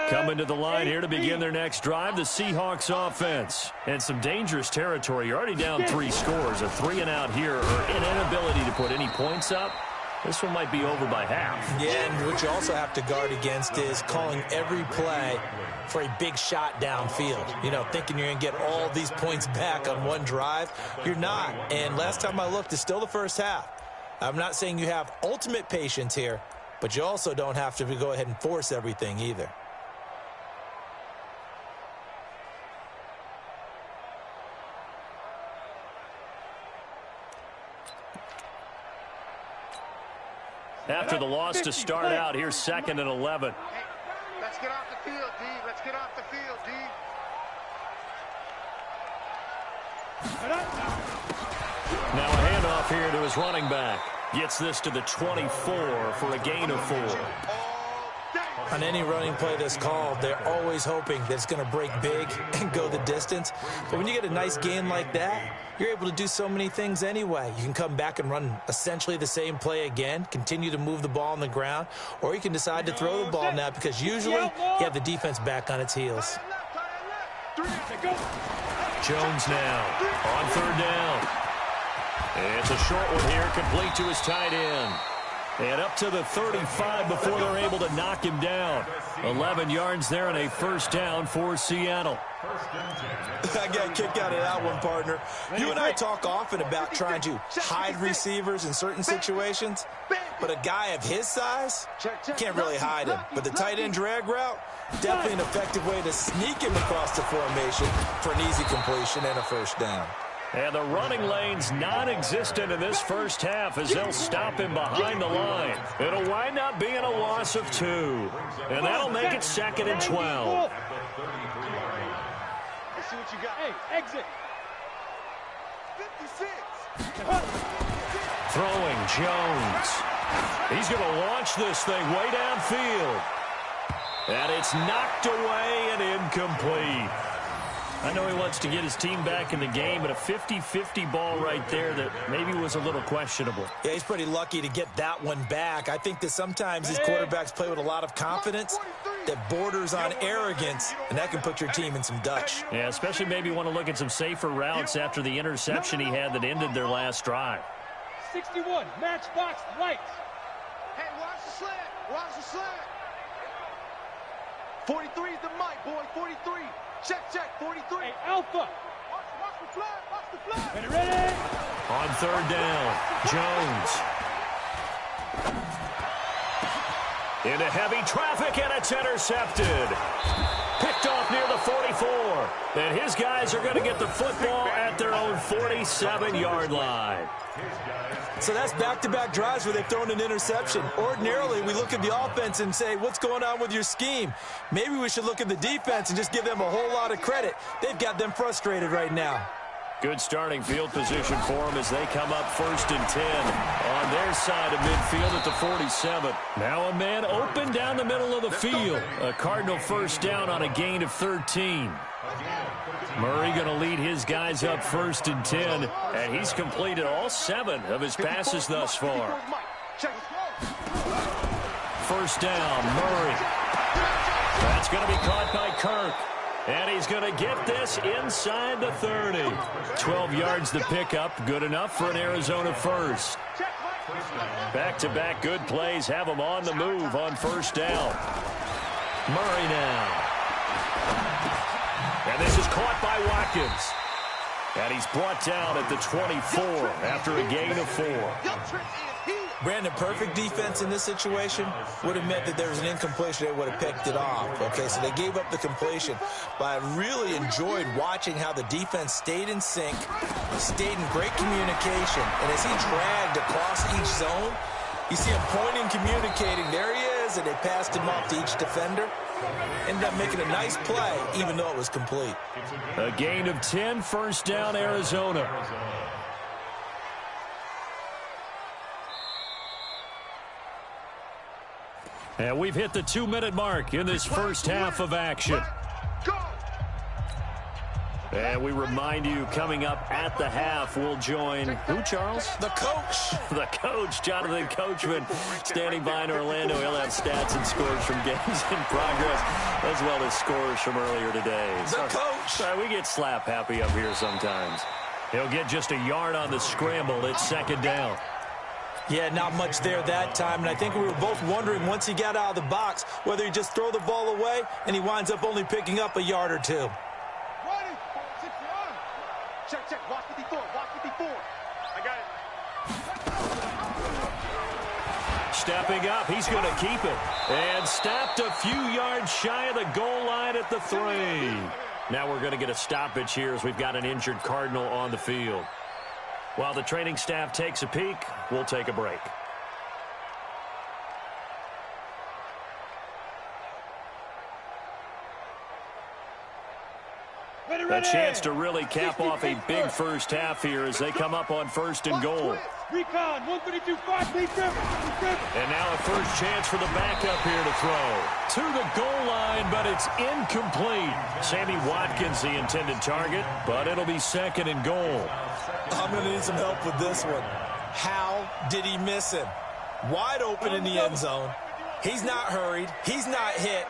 Coming to the line here to begin their next drive, the Seahawks offense. And some dangerous territory. You're already down 3 scores. A 3-and-out here, or an inability to put any points up. This one might be over by half. Yeah, and what you also have to guard against is calling every play for a big shot downfield. You know, thinking you're going to get all these points back on one drive. You're not. And last time I looked, it's still the first half. I'm not saying you have ultimate patience here, but you also don't have to go ahead and force everything either. After the loss to start out, here's 2nd and 11. Let's get off the field, D. Let's get off the field, D. Now a handoff here to his running back. Gets this to the 24 for a gain of 4. On any running play that's called, they're always hoping that it's going to break big and go the distance. But when you get a nice gain like that, you're able to do so many things anyway. You can come back and run essentially the same play again, continue to move the ball on the ground, or you can decide to throw the ball now because usually you have the defense back on its heels. Jones now on 3rd down. It's a short one here, complete to his tight end. And up to the 35 before they're able to knock him down. 11 yards there and a 1st down for Seattle. I got a kick out of that one, partner. You and I talk often about trying to hide receivers in certain situations, but a guy of his size can't really hide him. But the tight end drag route, definitely an effective way to sneak him across the formation for an easy completion and a 1st down. And the running lane's non-existent in this first half as they'll stop him behind the line. It'll wind up being a loss of 2. And that'll make it 2nd and 12. Let's see what you got. Hey, exit. 56. Throwing Jones. He's going to launch this thing way downfield. And it's knocked away and incomplete. I know he wants to get his team back in the game, but a 50-50 ball right there that maybe was a little questionable. Yeah, he's pretty lucky to get that one back. I think that sometimes these quarterbacks play with a lot of confidence that borders on arrogance, and that can put your team in some Dutch. Yeah, especially maybe want to look at some safer routes after the interception he had that ended their last drive. 61, matchbox lights. Hey, watch the slant. Watch the slant. 43 is the mic, boy. 43. Check, 43. Hey, Alpha. Watch the flag, watch the flag. Ready? On 3rd down, Jones. Into heavy traffic, and it's intercepted. Picked off near the 44. And his guys are going to get the football at their own 47-yard line. So that's back-to-back drives where they've thrown an interception. Ordinarily, we look at the offense and say, what's going on with your scheme? Maybe we should look at the defense and just give them a whole lot of credit. They've got them frustrated right now. Good starting field position for them as they come up 1st and 10 on their side of midfield at the 47. Now a man open down the middle of the field. A Cardinal 1st down on a gain of 13. Murray going to lead his guys up 1st and 10, and he's completed all 7 of his passes thus far. 1st down, Murray. That's going to be caught by Kirk. And he's going to get this inside the 30. 12 yards the pickup. Good enough for an Arizona 1st. Back-to-back good plays have him on the move on 1st down. Murray now. And this is caught by Watkins. And he's brought down at the 24 after a gain of 4. Brandon, perfect defense in this situation would have meant that there was an incompletion. They would have picked it off. Okay, so they gave up the completion. But I really enjoyed watching how the defense stayed in sync, stayed in great communication. And as he dragged across each zone, you see him pointing, communicating. There he is, and they passed him off to each defender. Ended up making a nice play, even though it was complete. A gain of 10, 1st down, Arizona. And we've hit the 2-minute mark in this first half of action. And we remind you, coming up at the half, we'll join who, Charles? The coach. The coach, Jonathan Coachman, standing by in Orlando. He'll have stats and scores from games in progress, as well as scores from earlier today. The coach. We get slap happy up here sometimes. He'll get just a yard on the scramble. It's second down. Yeah, not much there that time, and I think we were both wondering once he got out of the box whether he'd just throw the ball away, and he winds up only picking up a yard or two. Check, check. Watch 54. Watch 54. I got it. Stepping up, he's going to keep it. And stopped a few yards shy of the goal line at the 3. Now we're going to get a stoppage here as we've got an injured Cardinal on the field. While the training staff takes a peek, we'll take a break. A chance to really cap off a big first half here as they come up on first and goal. Recon, 132-5, lead grip. And now a first chance for the backup here to throw. To the goal line, but it's incomplete. Sammy Watkins, the intended target, but it'll be second and goal. I'm going to need some help with this one. How did he miss him? Wide open in the end zone. He's not hurried. He's not hit.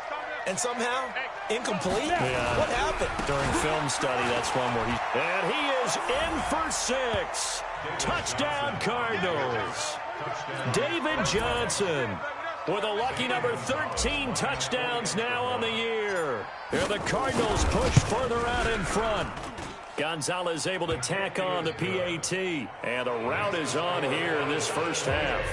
And somehow, incomplete? Yeah. What happened? During film study, that's one where and he is in for 6. Touchdown, Cardinals. David Johnson with a lucky number 13 touchdowns now on the year. Here the Cardinals push further out in front. Gonzalez able to tack on the PAT. And the route is on here in this first half.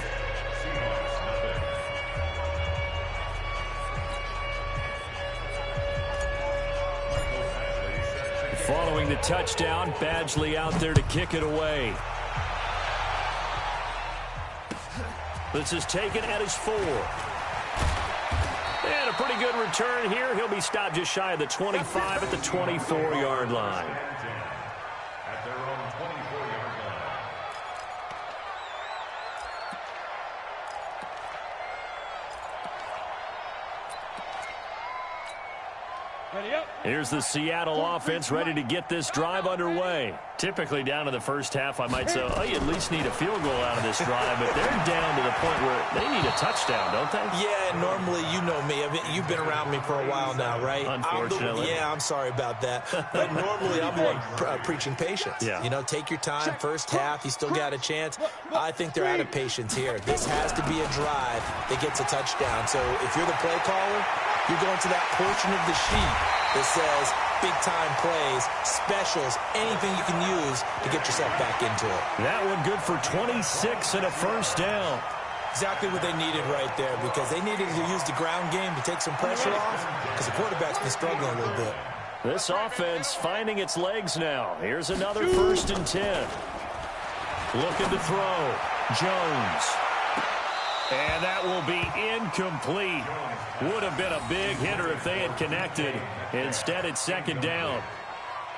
Following the touchdown, Badgley out there to kick it away. This is taken at his 4. And a pretty good return here. He'll be stopped just shy of the 25 at the 24-yard line. At their own 24-yard line. Ready up. Here's the Seattle offense ready to get this drive underway. Typically down to the first half, I might say, oh, you at least need a field goal out of this drive, but they're down to the point where they need a touchdown, don't they? Yeah, normally, you know me. You've been around me for a while now, right? Unfortunately. I'm sorry about that. But normally, I'm the one preaching patience. Yeah. You know, take your time. First half, you still got a chance. I think they're out of patience here. This has to be a drive that gets a touchdown. So if you're the play caller, you're going to that portion of the sheet that says big-time plays, specials, anything you can use to get yourself back into it. That one good for 26 and a first down. Exactly what they needed right there, because they needed to use the ground game to take some pressure off, because the quarterback's been struggling a little bit. This offense finding its legs now. Here's another first and 10. Looking to throw. Jones. And that will be incomplete. Would have been a big hitter if they had connected. Instead, it's second down.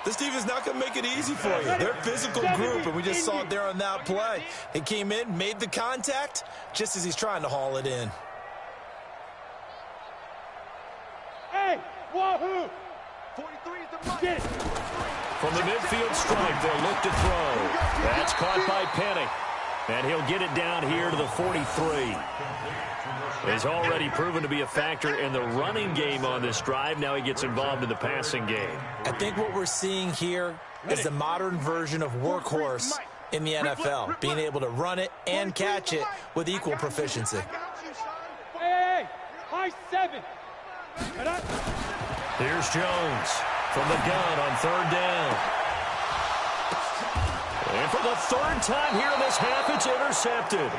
This defense not going to make it easy for you. They're a physical group, and we just saw it there on that play. He came in, made the contact, just as he's trying to haul it in. Hey, wahoo! 43 is the mark. Get it. From the midfield stripe, they'll look to throw. That's caught by Penny. And he'll get it down here to the 43. He's already proven to be a factor in the running game on this drive. Now he gets involved in the passing game. I think what we're seeing here is the modern version of workhorse in the NFL, being able to run it and catch it with equal proficiency. Hey, high 7. Here's Jones from the gun on third down. And for the third time here in this half, it's intercepted.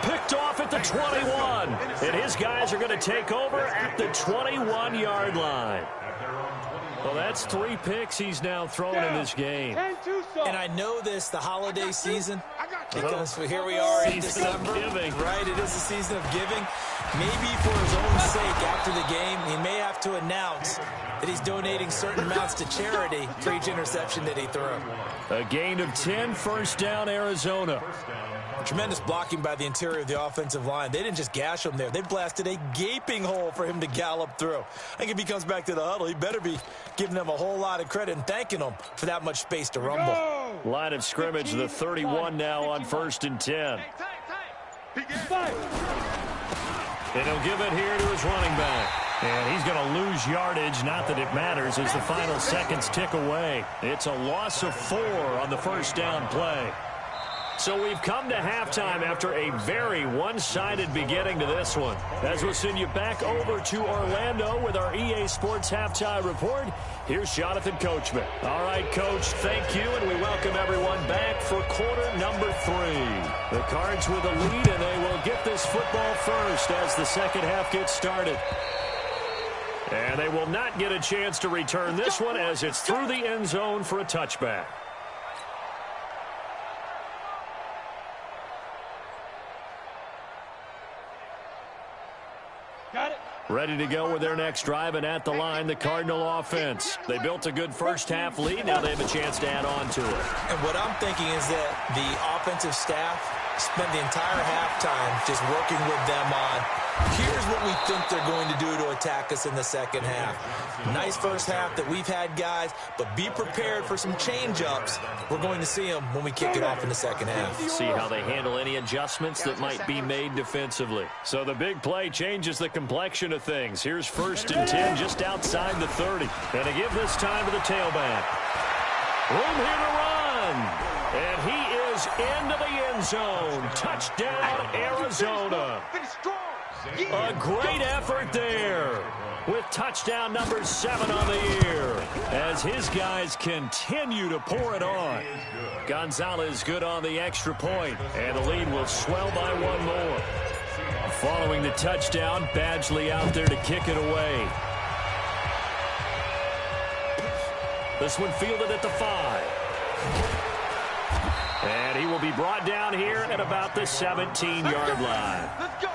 Picked off at the 21. And his guys are going to take over at the 21-yard line. Well, that's 3 picks he's now thrown in this game. And I know this, the holiday season, Because here we are in December, right? It is a season of giving. Maybe for his own sake, after the game, he may have to announce that he's donating certain amounts to charity for each interception that he threw. A gain of 10, first down, Arizona. Tremendous blocking by the interior of the offensive line. They didn't just gash him there. They blasted a gaping hole for him to gallop through. I think if he comes back to the huddle, he better be giving them a whole lot of credit and thanking them for that much space to rumble. Line of scrimmage, the 31 now on first and 10. And he'll give it here to his running back. And he's going to lose yardage. Not that it matters as the final seconds tick away. It's a loss of 4 on the first down play. So we've come to halftime after a very one-sided beginning to this one. As we'll send you back over to Orlando with our EA Sports Halftime Report, here's Jonathan Coachman. All right, Coach, thank you, and we welcome everyone back for quarter number 3. The Cards with a lead, and they will get this football first as the second half gets started. And they will not get a chance to return this one as it's through the end zone for a touchback. Ready to go with their next drive, and at the line, the Cardinal offense. They built a good first-half lead. Now they have a chance to add on to it. And what I'm thinking is that the offensive staff spent the entire halftime just working with them on, here's what we think they're going to do to attack us in the second half. Nice first half that we've had, guys, but be prepared for some change-ups. We're going to see them when we kick it off in the second half. See how they handle any adjustments that might be made defensively. So the big play changes the complexion of things. Here's first and 10 just outside the 30. And to give this time to the tailback. Room here to run. And he is into the end zone. Touchdown, Arizona. A great effort there with touchdown number 7 on the year as his guys continue to pour it on. Gonzalez good on the extra point, and the lead will swell by 1 more. Following the touchdown, Badgley out there to kick it away. This one fielded at the 5. And he will be brought down here at about the 17-yard line. Let's go.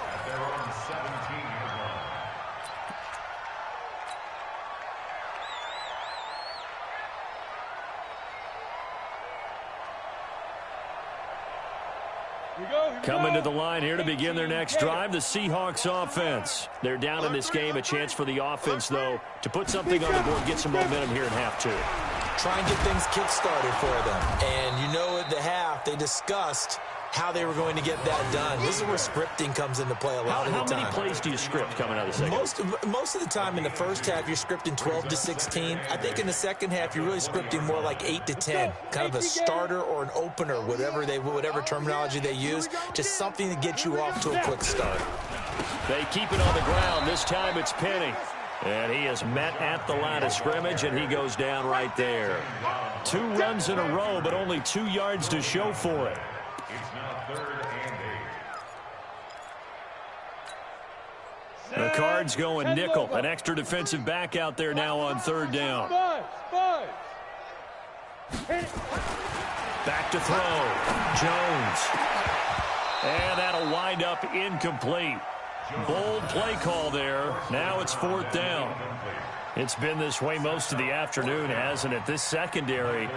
Coming to the line here to begin their next drive, the Seahawks offense. They're down in this game. A chance for the offense, though, to put something on the board, get some momentum here in half 2. Try and get things kick-started for them. And you know at the half, they discussed how they were going to get that done. This is where scripting comes into play a lot of the time. How many plays do you script coming out of the second? Most of the time in the first half, you're scripting 12 to 16. I think in the second half, you're really scripting more like 8 to 10. Kind of a starter or an opener, whatever terminology they use. Just something to get you off to a quick start. They keep it on the ground. This time it's Penny. And he is met at the line of scrimmage, and he goes down right there. 2 runs in a row, but only 2 yards to show for it. The Cards going nickel. An extra defensive back out there now on 3rd down. Back to throw. Jones. And that'll wind up incomplete. Bold play call there. Now it's 4th down. It's been this way most of the afternoon, hasn't it? This secondary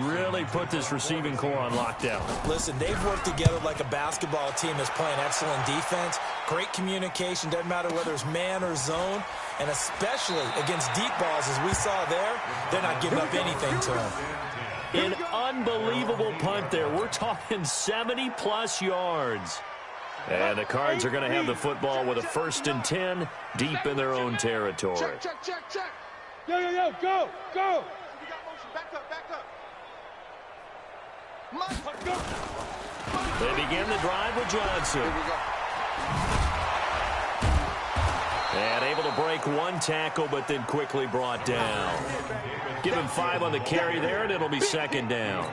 really put this receiving core on lockdown. Listen, they've worked together like a basketball team that's playing excellent defense. Great communication, doesn't matter whether it's man or zone. And especially against deep balls, as we saw there, they're not giving up anything to them. An unbelievable punt there. We're talking 70-plus yards. And the Cards are going to have the football with a 1st and 10 deep in their own territory. Check. Yo, go. We got motion. Back up. They begin the drive with Johnson. Here we go. And able to break 1 tackle, but then quickly brought down. Give him 5 on the carry there, and it'll be 2nd down.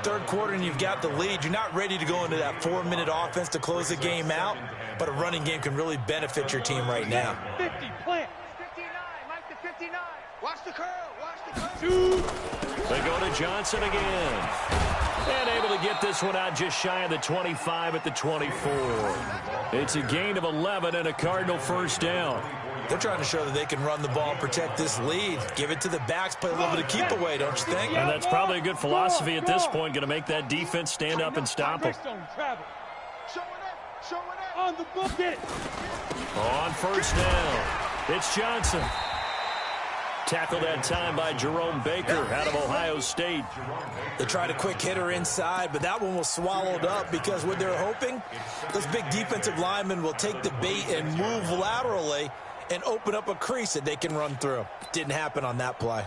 3rd quarter and you've got the lead. You're not ready to go into that 4-minute offense to close the game out, but a running game can really benefit your team right now. 50, plant. 59, Mike to 59. Watch the curl. Two. They go to Johnson again. And able to get this one out just shy of the 25 at the 24. It's a gain of 11 and a Cardinal first down. They're trying to show that they can run the ball and protect this lead. Give it to the backs, play a little bit of keep away, don't you think? And that's probably a good philosophy at this point, going to make that defense stand up and stop them. On the book, it. On first down, it's Johnson. Tackled that time by Jerome Baker out of Ohio State. They tried a quick hitter inside, but that one was swallowed up because what they're hoping, those big defensive linemen will take the bait and move laterally and open up a crease that they can run through. Didn't happen on that play.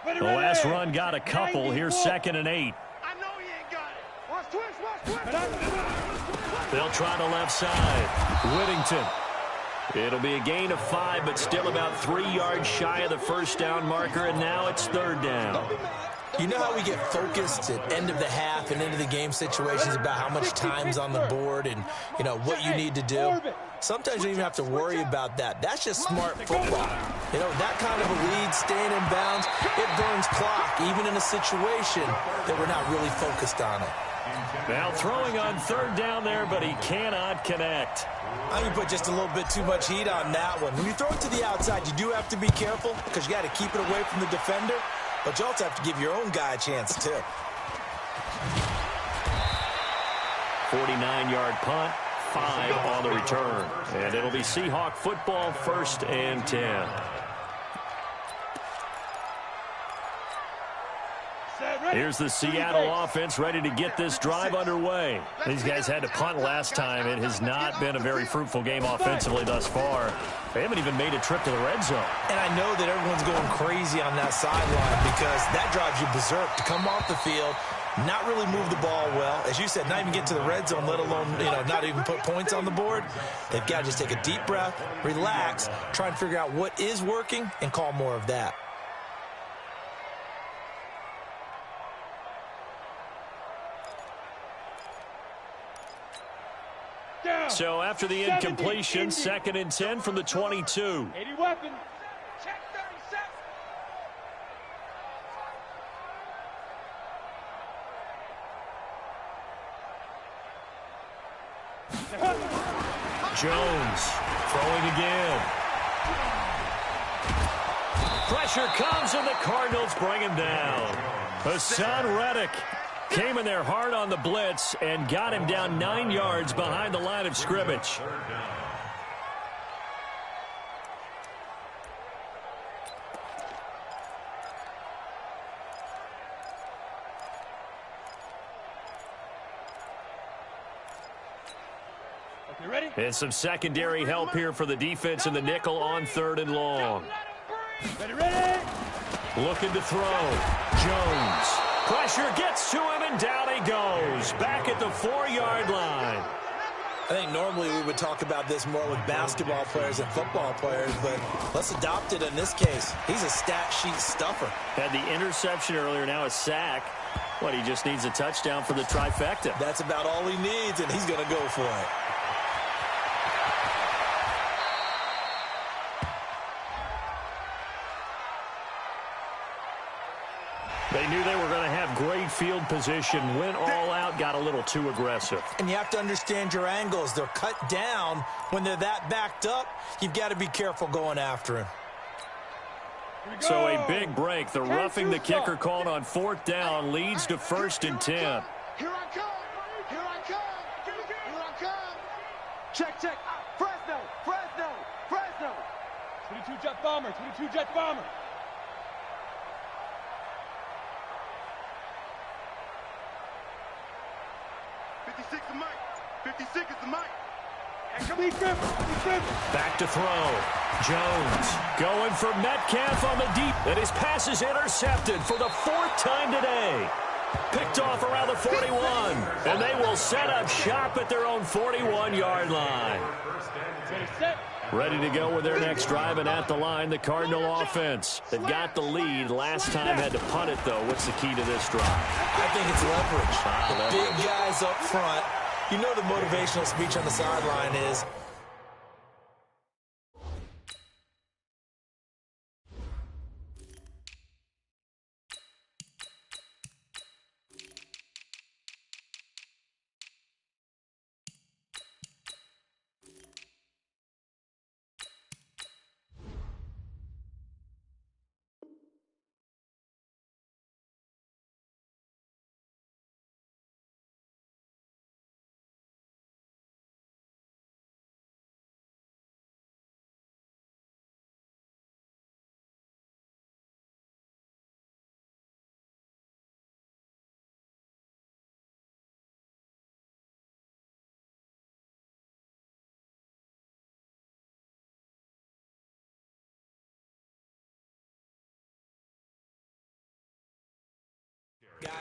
The last run got a couple. Here's 2nd and 8. I know he ain't got it. Watch twist. They'll try the left side. Whittington. It'll be a gain of 5, but still about 3 yards shy of the first down marker, and now it's 3rd down. You know how we get focused at end of the half and into the game situations about how much time's on the board and, you know, what you need to do? Sometimes you don't even have to worry about that. That's just smart football. You know, that kind of a lead, staying in bounds, it burns clock, even in a situation that we're not really focused on it. Now throwing on 3rd down there, but he cannot connect. I think you put just a little bit too much heat on that one. When you throw it to the outside, you do have to be careful because you got to keep it away from the defender, but you also have to give your own guy a chance, too. 49-yard punt, 5 on the return. And it'll be Seahawk football, 1st and 10. Here's the Seattle offense ready to get this drive underway. These guys had to punt last time. It has not been a very fruitful game offensively thus far. They haven't even made a trip to the red zone. And I know that everyone's going crazy on that sideline because that drives you berserk to come off the field, not really move the ball well. As you said, not even get to the red zone, let alone, you know, not even put points on the board. They've got to just take a deep breath, relax, try and figure out what is working and call more of that. So after the incompletion, 2nd and 10 from the 22. 80 weapon. Check 37. Jones throwing again. Pressure comes and the Cardinals bring him down. Hassan Reddick came in there hard on the blitz and got him down 9 yards behind the line of scrimmage. Okay, ready? And some secondary help here for the defense in the nickel on 3rd and long. Ready? Looking to throw. Jones. Pressure gets to him, and down he goes. Back at the 4-yard line. I think normally we would talk about this more with basketball players and football players, but let's adopt it in this case. He's a stat sheet stuffer. Had the interception earlier, now a sack. What, he just needs a touchdown for the trifecta. That's about all he needs, and he's going to go for it. They knew they were going to have great field position, went all out, got a little too aggressive. And you have to understand your angles. They're cut down. When they're that backed up, you've got to be careful going after him. So a big break. The roughing the kicker called on 4th down leads to 1st and 10. Here I come. Here I come. Here I come. Check. Fresno. 22 jet bomber. 22 jet bomber. Back to throw. Jones going for Metcalf on the deep. And his pass is intercepted for the 4th time today. Picked off around the 41. And they will set up shop at their own 41-yard line. Ready to go with their next drive, and at the line, the Cardinal offense. They've got the lead. Last time had to punt it, though. What's the key to this drive? I think it's leverage. The big guys up front. You know the motivational speech on the sideline is,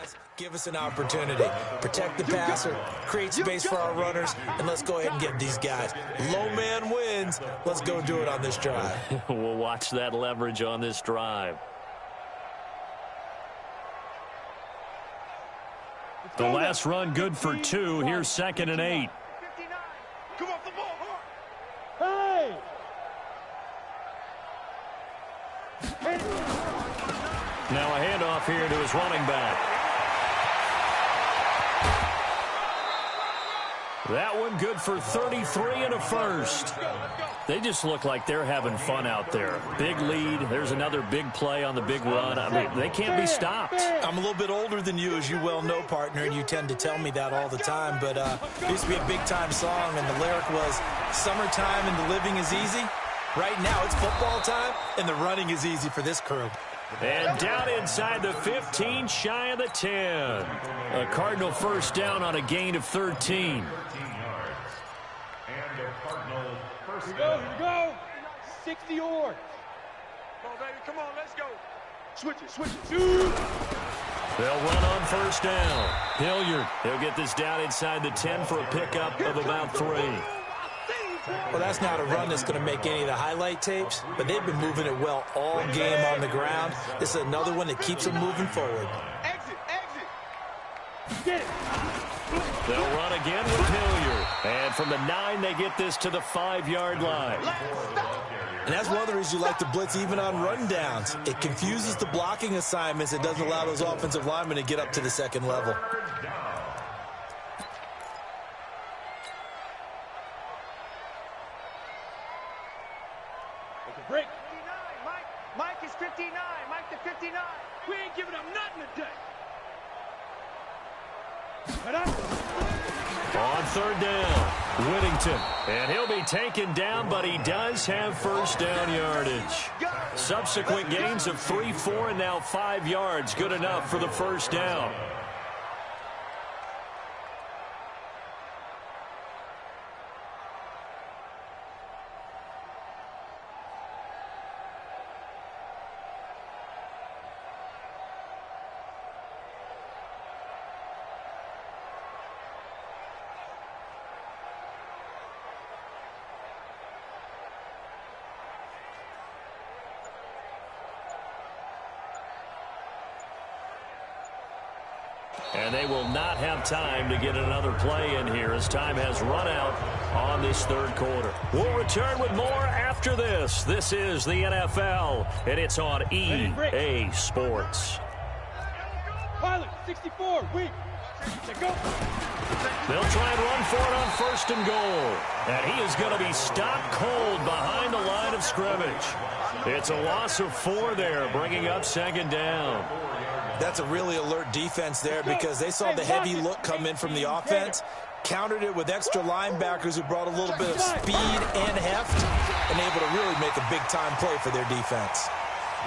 defense, give us an opportunity. Protect the passer, create space for our runners, and let's go ahead and get these guys. Low man wins. Let's go do it on this drive. We'll watch that leverage on this drive. The last run good for 2. Here's 2nd and 8. Come off the ball. Hey! Now a handoff here to his running back. That one good for 33 and a first. They just look like they're having fun out there. Big lead. There's another big play on the big run. I mean, they can't be stopped. I'm a little bit older than you, as you well know, partner, and you tend to tell me that all the time. But it used to be a big-time song, and the lyric was, "Summertime and the living is easy." Right now, it's football time, and the running is easy for this crew. And down inside the 15, shy of the 10. A Cardinal first down on a gain of 13. Here we go. 60 yards. Come on, baby. Come on, let's go. Switch it. They'll run on first down. Hilliard, he'll get this down inside the 10 for a pickup of about 3. Well, that's not a run that's going to make any of the highlight tapes, but they've been moving it well all game on the ground. This is another one that keeps them moving forward. Exit. Get it. They'll run again with Hilliard. And from the 9, they get this to the 5-yard line. And that's one of the reasons you like to blitz even on rundowns. It confuses the blocking assignments. It doesn't allow those offensive linemen to get up to the second level. Break. 59, Mike is 59. Mike to 59. We ain't giving up nothing today. On third down, Whittington. And he'll be taken down, but he does have first down yardage. Subsequent gains of 3, 4, and now 5 yards. Good enough for the first down. And they will not have time to get another play in here as time has run out on this third quarter. We'll return with more after this. This is the NFL, and it's on EA Sports. Pilot, 64, weak. Go. They'll try and run for it on first and goal. And he is going to be stopped cold behind the line of scrimmage. It's a loss of 4 there, bringing up second down. That's a really alert defense there because they saw the heavy look come in from the offense, countered it with extra linebackers who brought a little bit of speed and heft, and able to really make a big-time play for their defense.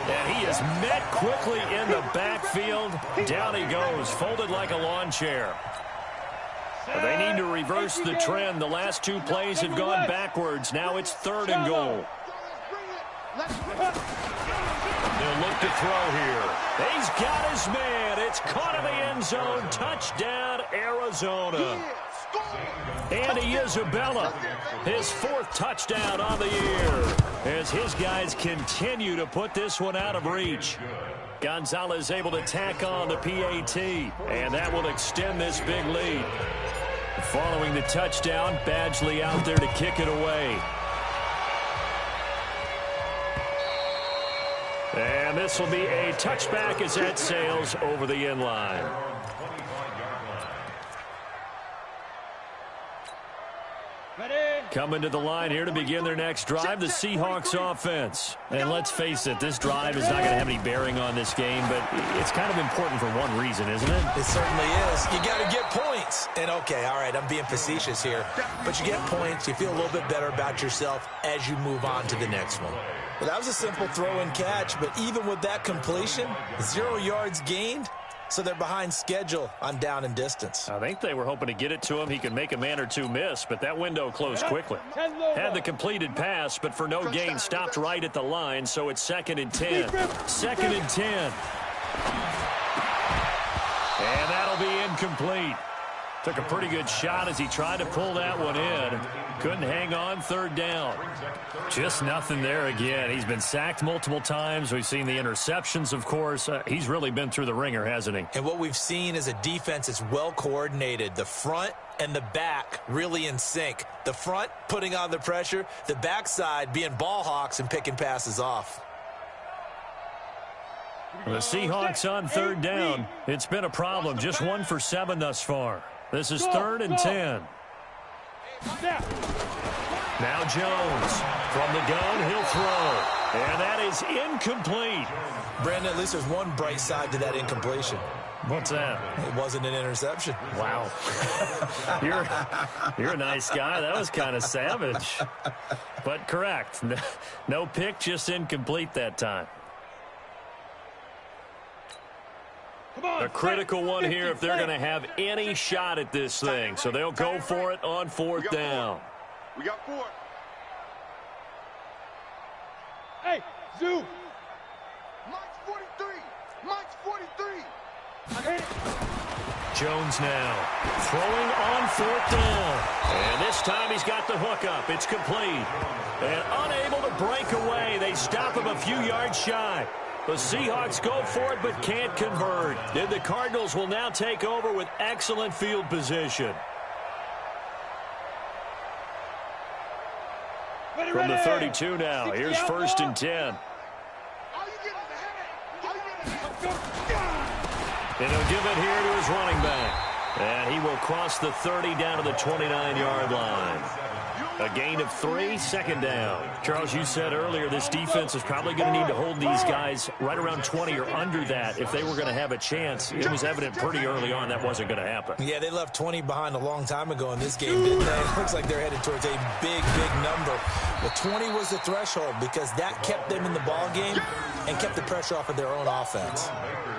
And he is met quickly in the backfield. Down he goes, folded like a lawn chair. They need to reverse the trend. The last 2 plays have gone backwards. Now it's third and goal. They'll look to throw here. He's got his man. It's caught in the end zone. Touchdown, Arizona. Andy Isabella, his 4th touchdown on the year, as his guys continue to put this one out of reach. Gonzalez able to tack on the PAT, and that will extend this big lead. Following the touchdown, Badgley out there to kick it away. And this will be a touchback as that sails over the end line. Coming to the line here to begin their next drive, the Seahawks offense. And let's face it, this drive is not going to have any bearing on this game, but it's kind of important for one reason, isn't it? It certainly is. You got to get points. And, okay, all right, I'm being facetious here. But you get points, you feel a little bit better about yourself as you move on to the next one. Well, that was a simple throw and catch, but even with that completion, 0 yards gained, so they're behind schedule on down and distance. I think they were hoping to get it to him. He could make a man or 2 miss, but that window closed quickly. Had the completed pass, but for no gain, stopped right at the line, so it's 2nd and 10. 2nd and 10. And that'll be incomplete. Took a pretty good shot as he tried to pull that one in. Couldn't hang on, third down. Just nothing there again. He's been sacked multiple times. We've seen the interceptions, of course. He's really been through the ringer, hasn't he? And what we've seen is a defense that's well coordinated. The front and the back really in sync. The front putting on the pressure. The backside being ball hawks and picking passes off. The Seahawks on third down. It's been a problem. Just 1 for 7 thus far. This is 3rd and 10. Now Jones. From the gun, he'll throw. And that is incomplete. Brandon, at least there's one bright side to that incompletion. What's that? It wasn't an interception. Wow. You're a nice guy. That was kind of savage. But correct. No pick, just incomplete that time. A critical one here if they're going to have any shot at this thing. So they'll go for it on 4th down. We got 4. Hey, Zoo. Mike's 43. Mike's 43. Jones now throwing on 4th down. And this time he's got the hook up. It's complete. And unable to break away. They stop him a few yards shy. The Seahawks go for it but can't convert. And the Cardinals will now take over with excellent field position. From the 32 now, here's 1st and 10. And he'll give it here to his running back. And he will cross the 30 down to the 29-yard line. A gain of 3, 2nd down. Charles, you said earlier this defense is probably going to need to hold these guys right around 20 or under that if they were going to have a chance. It was evident pretty early on that wasn't going to happen. Yeah, they left 20 behind a long time ago in this game, didn't they? It looks like they're headed towards a big, big number. But 20 was the threshold because that kept them in the ball game and kept the pressure off of their own offense.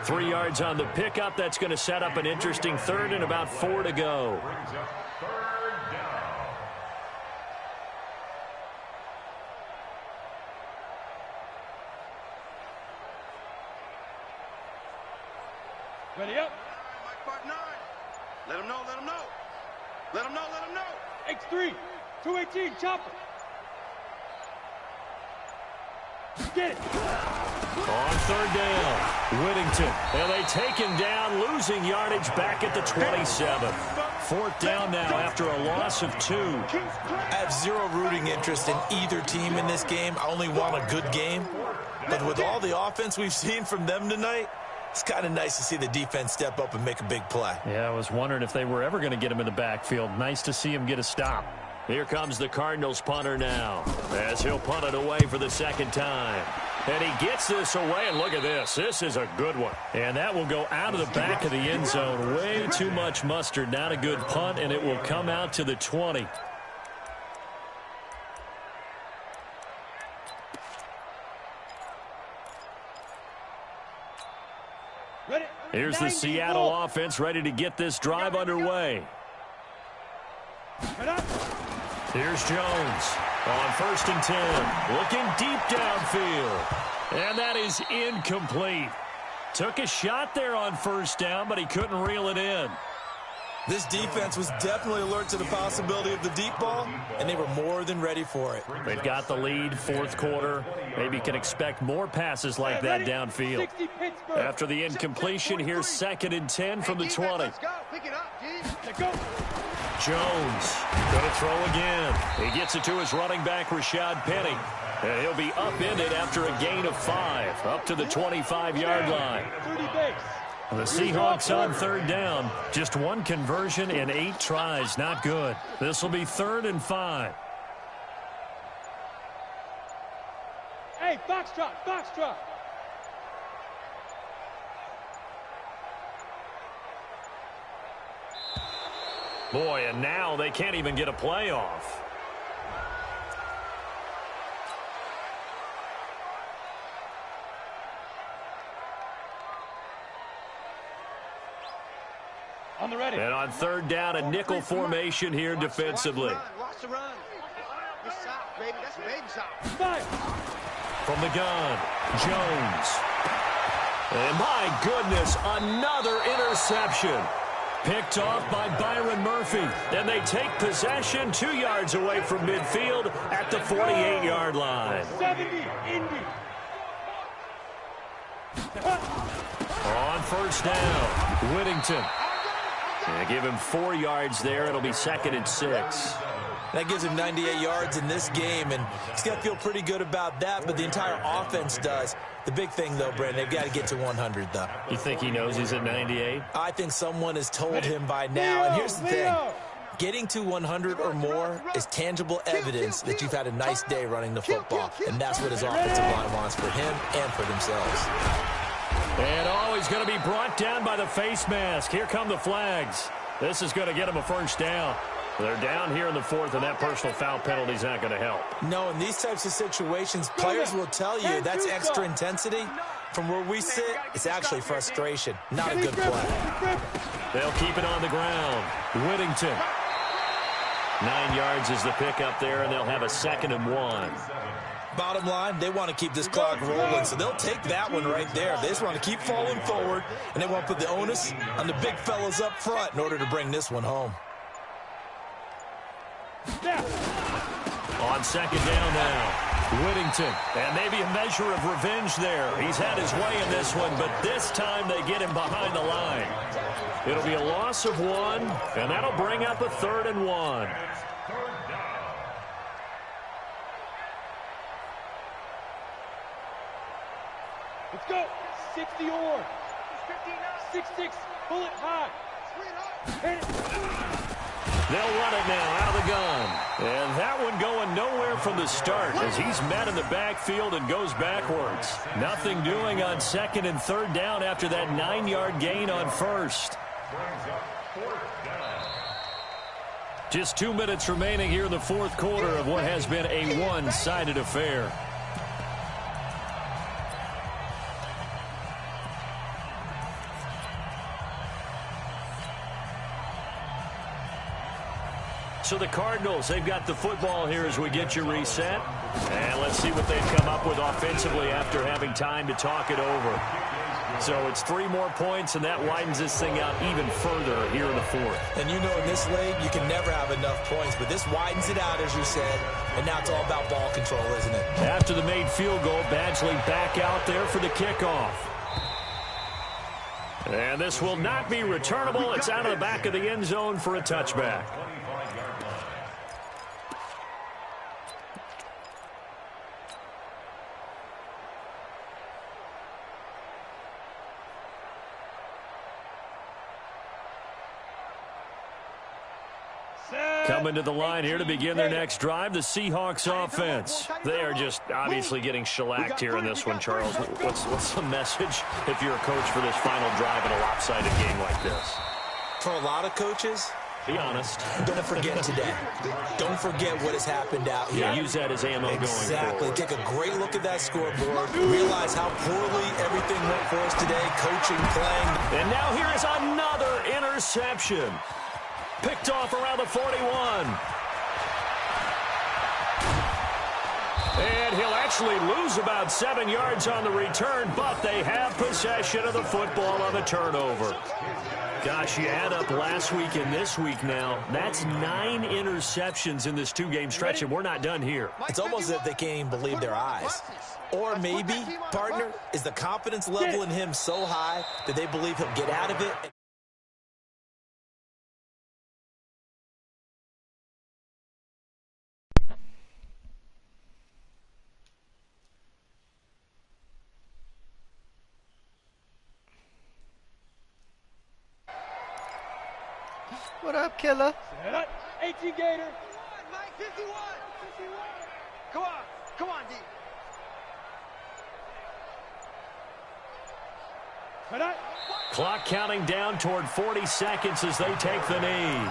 3 yards on the pickup. That's going to set up an interesting 3rd and about 4 to go. Ready up. Mike 9. Let him know, let him know. Let him know, let him know. X3, 218, chopper. Get it. On 3rd down, Whittington. And they take him down, losing yardage back at the 27. 4th down now after a loss of 2. I have zero rooting interest in either team in this game. I only want a good game. But with all the offense we've seen from them tonight, it's kind of nice to see the defense step up and make a big play. Yeah, I was wondering if they were ever going to get him in the backfield. Nice to see him get a stop. Here comes the Cardinals punter now as he'll punt it away for the 2nd time. And he gets this away, and look at this. This is a good one. And that will go out of the back of the end zone. Way too much mustard. Not a good punt, and it will come out to the 20. Here's the Seattle offense ready to get this drive underway. Here's Jones on 1st and 10. Looking deep downfield. And that is incomplete. Took a shot there on 1st down, but he couldn't reel it in. This defense was definitely alert to the possibility of the deep ball, and they were more than ready for it. They've got the lead, 4th quarter. Maybe can expect more passes like that downfield. After the incompletion, here's 2nd and 10 from the 20. Let's go. Pick it up, G. Jones going to throw again. He gets it to his running back, Rashad Penny. And he'll be upended after a gain of 5, up to the 25-yard line. The Seahawks on 3rd down. Just 1 conversion in 8 tries. Not good. This will be 3rd and 5. Hey, Foxtrot, Foxtrot. Boy, and now they can't even get a playoff. On the ready. And on 3rd down, a nickel formation here defensively. Watch the run. Good shot, baby. That's a baby shot. Five. From the gun, Jones. And my goodness, another interception. Picked off by Byron Murphy. And they take possession 2 yards away from midfield at the 48-yard line. 70, Indy. On first down, Whittington. And give him 4 yards there. It'll be 2nd and 6. That gives him 98 yards in this game, and he's going to feel pretty good about that, but the entire offense does. The big thing, though, Brandon, they've got to get to 100, though. You think he knows he's at 98? I think someone has told him by now, and here's the thing. Getting to 100 or more is tangible evidence that you've had a nice day running the football, and that's what his offensive line wants for him and for themselves. And always going to be brought down by the face mask. Here come the flags. This is going to get him a first down. They're down here in the 4th, and that personal foul penalty is not going to help. No, in these types of situations, players will tell you that's extra intensity. From where we sit, it's actually frustration, not a good play. They'll keep it on the ground. Whittington. 9 yards is the pickup there, and they'll have a 2nd and 1. Bottom line, they want to keep this clock rolling, so they'll take that one right there. They just want to keep falling forward, and they want to put the onus on the big fellas up front in order to bring this one home. On 2nd down now, Whittington. And maybe a measure of revenge there. He's had his way in this one, but this time they get him behind the line. It'll be a loss of 1, and that'll bring up a 3rd and 1. Let's go. 60 or 6-6, bullet high. Hit it. They'll run it now out of the gun. And that one going nowhere from the start as he's met in the backfield and goes backwards. Nothing doing on 2nd and 3rd down after that 9-yard gain on 1st. Just 2 minutes remaining here in the 4th quarter of what has been a one-sided affair. So the Cardinals, they've got the football here as we get you reset. And let's see what they've come up with offensively after having time to talk it over. So it's 3 more points, and that widens this thing out even further here in the 4th. And you know in this league, you can never have enough points, but this widens it out, as you said, and now it's all about ball control, isn't it? After the made field goal, Badgley back out there for the kickoff. And this will not be returnable. It's out of the back of the end zone for a touchback. Coming to the line here to begin their next drive, the Seahawks offense. They are just obviously getting shellacked here in this one, Charles. What's the message if you're a coach for this final drive in a lopsided game like this? For a lot of coaches, be honest. Don't forget today. Don't forget what has happened out here. Yeah, use that as ammo going forward. Exactly. Take a great look at that scoreboard. Realize how poorly everything went for us today, coaching, playing. And now here is another interception. Picked off around the 41. And he'll actually lose about 7 yards on the return, but they have possession of the football on the turnover. Gosh, you add up last week and this week now. That's 9 interceptions in this 2-game stretch, and we're not done here. It's almost as if they can't even believe their eyes. Or maybe, partner, is the confidence level in him so high that they believe he'll get out of it. What up, killer? 18 Gator. Mike, 51. Come on, D. Clock counting down toward 40 seconds as they take the knee.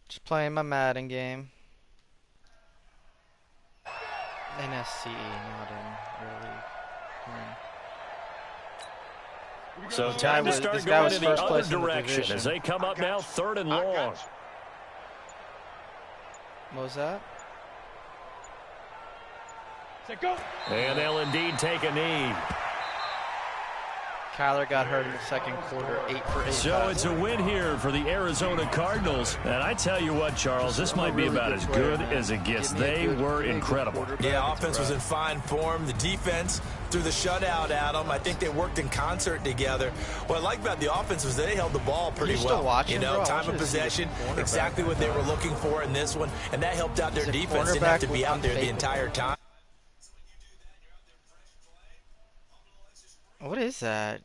Just playing my Madden game. NSCE, not in Real League. So time to start going in the other direction as they come up now 3rd and long. What was that? Set, go. And they'll indeed take a knee. Kyler got hurt in the second quarter, 8 for 8. So it's a win here for the Arizona Cardinals. And I tell you what, Charles, this might be about as good as it gets. They were incredible. Yeah, offense was in fine form. The defense threw the shutout at them. I think they worked in concert together. What I like about the offense was they held the ball pretty well. Still watching, you know, bro? time of possession, exactly what they were looking for in this one, and that helped out their defense. Didn't have to be out there the entire time. What is that?